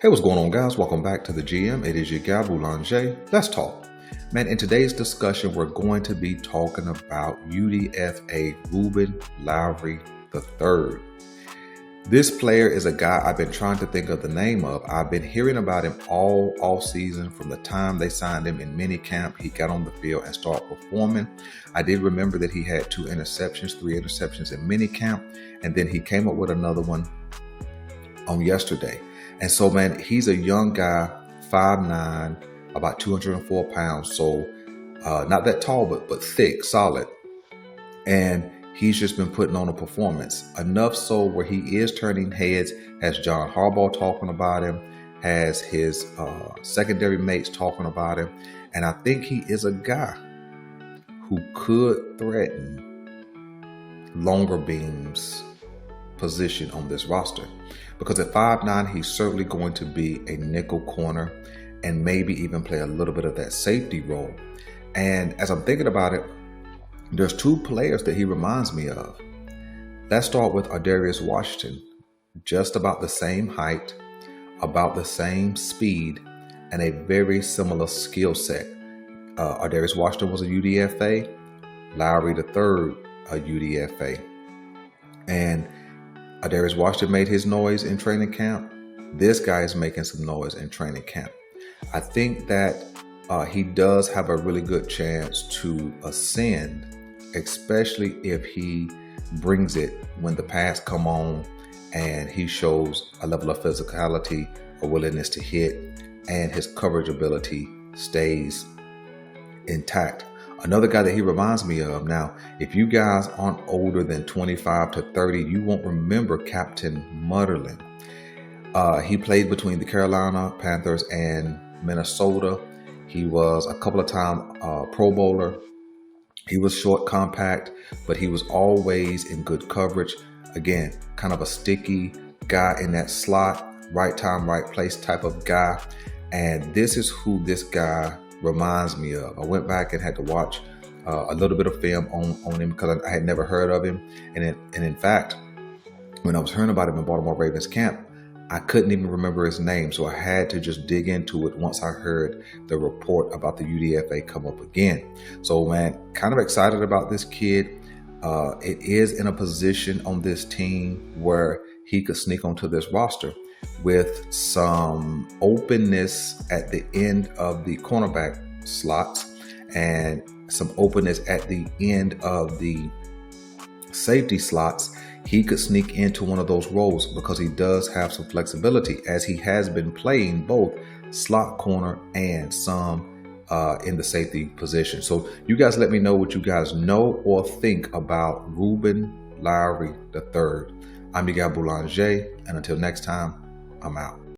Hey, what's going on, guys? Welcome back to the GM. It is your guy, Boulanger. Let's talk. Man, in today's discussion, we're going to be talking about UDFA Rueben Lowery III. This player is a guy I've been trying to think of the name of. I've been hearing about him all off season from the time they signed him in minicamp. He got on the field and started performing. I did remember that he had 3 interceptions in minicamp, and then he came up with another one on yesterday. And so, man, he's a young guy, 5'9", about 204 pounds. So not that tall, but thick, solid. And he's just been putting on a performance. Enough so where he is turning heads, has John Harbaugh talking about him, has his secondary mates talking about him. And I think he is a guy who could threaten longer beams position on this roster. Because at 5'9", he's certainly going to be a nickel corner and maybe even play a little bit of that safety role. And as I'm thinking about it, there's 2 players that he reminds me of. Let's start with Ardarius Washington. Just about the same height, about the same speed, and a very similar skill set. Ardarius Washington was a UDFA, Lowery III a UDFA. And Ardarius Washington made his noise in training camp. This guy is making some noise in training camp. I think that he does have a really good chance to ascend, especially if he brings it when the pass come on and he shows a level of physicality, a willingness to hit, and his coverage ability stays intact. Another guy that he reminds me of, now, if you guys aren't older than 25 to 30, you won't remember Captain Mutterlin. He played between the Carolina Panthers and Minnesota. He was a couple of times Pro Bowler. He was short, compact, but he was always in good coverage. Again, kind of a sticky guy in that slot, right time, right place type of guy. And this is who this guy reminds me of. I went back and had to watch a little bit of film on him because I had never heard of him. And in fact, when I was hearing about him in Baltimore Ravens camp, I couldn't even remember his name. So I had to just dig into it once I heard the report about the UDFA come up again. So, man, kind of excited about this kid. It is in a position on this team where he could sneak onto this roster with some openness at the end of the cornerback slots and some openness at the end of the safety slots. He could sneak into one of those roles because he does have some flexibility, as he has been playing both slot corner and some in the safety position. So you guys let me know what you guys know or think about Rueben Lowery III. I'm your guy Boulanger, and until next time, I'm out.